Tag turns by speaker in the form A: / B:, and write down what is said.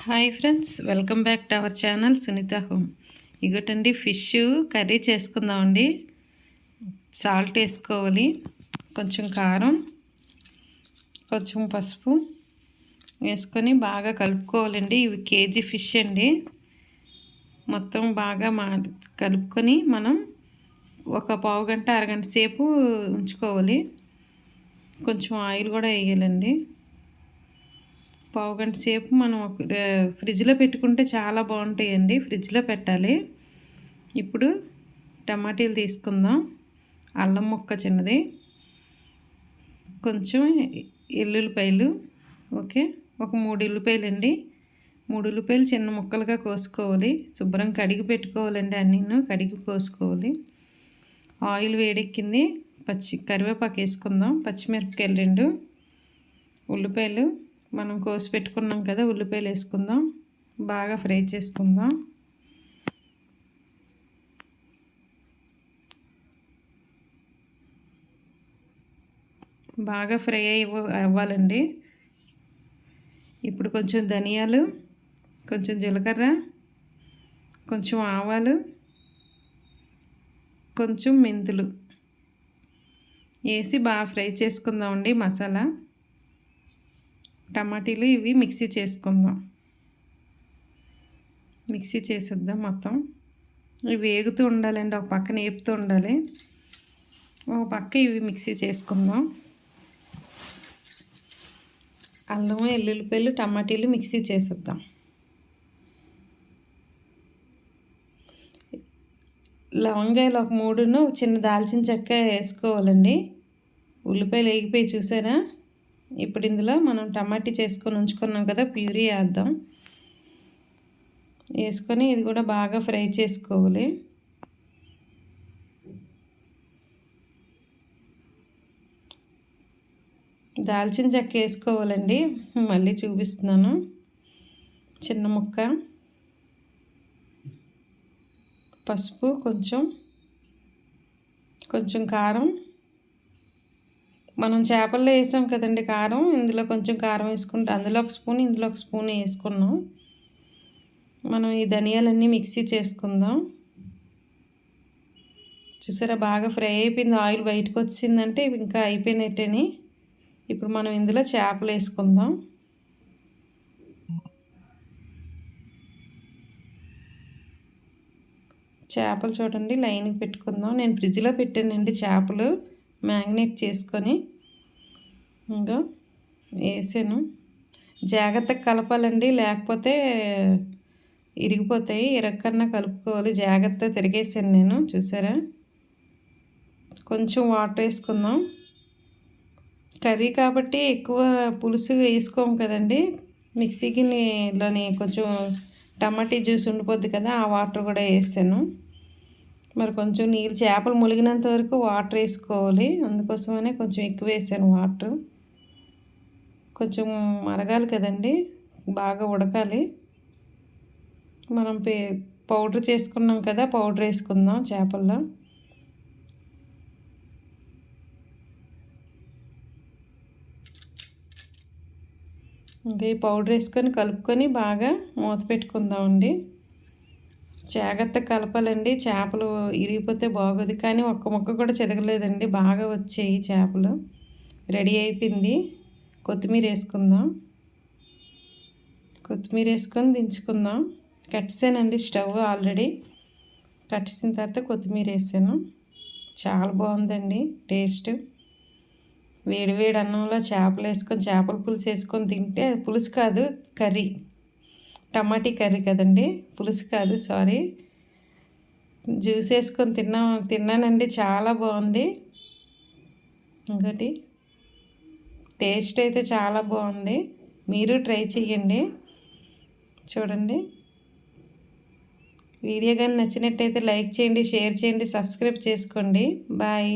A: Hi friends, welcome back to our channel Sunitha home. ఇగోటండి fish curry చేసుకుందామండి. Salt వేసుకోవాలి, కొంచెం కారం, కొంచెం పసుపు వేసుకొని బాగా కలుపుకోవాలండి. ఇవి కేజీ ఫిష్ అండి. మొత్తం బాగా కలుపుకొని మనం ఒక పావు గంట అరగంట సేపు ఉంచుకోవాలి. కొంచెం ఆయిల్ కూడా వేయాలండి. పావు గంట సేపు మనం ఫ్రిడ్జ్లో పెట్టుకుంటే చాలా బాగుంటాయండి. ఫ్రిడ్జ్లో పెట్టాలి. ఇప్పుడు టమాటీలు తీసుకుందాం. అల్లం ముక్క చిన్నది, కొంచెం ఎల్లుల్లిపాయలు, ఓకే, ఒక 3 ఉల్లిపాయలు అండి. 3 ఉల్లిపాయలు చిన్న ముక్కలుగా కోసుకోవాలి. శుభ్రం కడిగి పెట్టుకోవాలండి. అన్నీ కడిగి కోసుకోవాలి. ఆయిల్ వేడెక్కింది. కరివేపాకు వేసుకుందాం. పచ్చిమిరపకాయలు 2, ఉల్లిపాయలు మనం కోసి పెట్టుకున్నాం కదా, ఉల్లిపాయలు వేసుకుందాం. బాగా ఫ్రై చేసుకుందాం. బాగా ఫ్రై అవ్వాలండి. ఇప్పుడు కొంచెం ధనియాలు, కొంచెం జీలకర్ర, కొంచెం ఆవాలు, కొంచెం మెంతులు వేసి బాగా ఫ్రై చేసుకుందామండి. మసాలా టమాటీలు ఇవి మిక్సీ చేసుకుందాం. మిక్సీ చేసేద్దాం మొత్తం. ఇవి వేగుతూ ఉండాలండి. ఒక పక్కన వేపుతూ ఉండాలి, ఒక పక్క ఇవి మిక్సీ చేసుకుందాం. అల్లం, ఎల్లుల్లిపాయలు, టమాటీలు మిక్సీ చేసేద్దాం. లవంగాయలు ఒక 3, చిన్న దాల్చిన చెక్క వేసుకోవాలండి. ఉల్లిపాయలు వేగిపోయి చూసారా. ఇప్పుడు ఇందులో మనం టమాటీ చేసుకొని ఉంచుకున్నాం కదా, ప్యూరీ వేద్దాం. వేసుకొని ఇది కూడా బాగా ఫ్రై చేసుకోవాలి. దాల్చిన చెక్క వేసుకోవాలండి. మళ్ళీ చూపిస్తున్నాను. చిన్న ముక్క, పసుపు, కొంచెం కారం. మనం చేపల్లో వేసాం కదండి కారం, ఇందులో కొంచెం కారం వేసుకుంటే అందులో ఒక స్పూన్, ఇందులో ఒక స్పూన్ వేసుకున్నాం. మనం ఈ ధనియాలన్నీ మిక్సీ చేసుకుందాం. చూసారా బాగా ఫ్రై అయిపోయింది. ఆయిల్ బయటకు వచ్చిందంటే ఇంకా అయిపోయినట్టేని. ఇప్పుడు మనం ఇందులో చేపలు వేసుకుందాం. చేపలు చూడండి లైన్కి పెట్టుకుందాం. నేను ఫ్రిడ్జ్లో పెట్టానండి చేపలు మ్యాగ్నేట్ చేసుకొని. ఇంకా వేసాను. జాగ్రత్తగా కలపాలండి, లేకపోతే ఇరిగిపోతాయి. ఇరక్కన్నా కలుపుకోవాలి. జాగ్రత్తగా తిరిగేసాను నేను. చూసారా. కొంచెం వాటర్ వేసుకుందాం. కర్రీ కాబట్టి ఎక్కువ పులుసు వేసుకోము కదండి. మిక్సీకిలోని కొంచెం టమాటా జ్యూస్ ఉండిపోద్ది కదా, ఆ వాటర్ కూడా వేసాను. మరి కొంచెం నీళ్ళు చేపలు ములిగినంత వరకు వాటర్ వేసుకోవాలి. అందుకోసమనే కొంచెం ఎక్కువ వేసాను వాటర్. కొంచెం మరగాలి కదండి, బాగా ఉడకాలి. మనం పౌడర్ చేసుకున్నాం కదా, పౌడర్ వేసుకుందాం చేపల్లో. ఇంకా ఈ పౌడర్ వేసుకొని కలుపుకొని బాగా మూత పెట్టుకుందామండి. జాగ్రత్తగా కలపాలండి. చేపలు ఇరిగిపోతే బాగోదు. కానీ ఒక్క ముక్క కూడా చెదగలేదండి. బాగా వచ్చాయి చేపలు. రెడీ అయిపోయింది. కొత్తిమీర వేసుకుందాం. కొత్తిమీర వేసుకొని దించుకుందాం. కట్టేసానండి స్టవ్ ఆల్రెడీ. కట్టేసిన తర్వాత కొత్తిమీర వేసాను. చాలా బాగుందండి టేస్ట్. వేడివేడి అన్నంలో చేపలు వేసుకొని, చేపల పులుసు వేసుకొని తింటే, పులుసు కాదు కర్రీ, టమాటీ కర్రీ కదండి, పులుసు కాదు, సారీ. జ్యూస్ వేసుకొని తిన్నానండి. చాలా బాగుంది. ఇంకోటి టేస్ట్ అయితే చాలా బాగుంది. మీరు ట్రై చేయండి. చూడండి. వీడియో కానీ నచ్చినట్టయితే లైక్ చేయండి, షేర్ చేయండి, సబ్స్క్రైబ్ చేసుకోండి. బాయ్.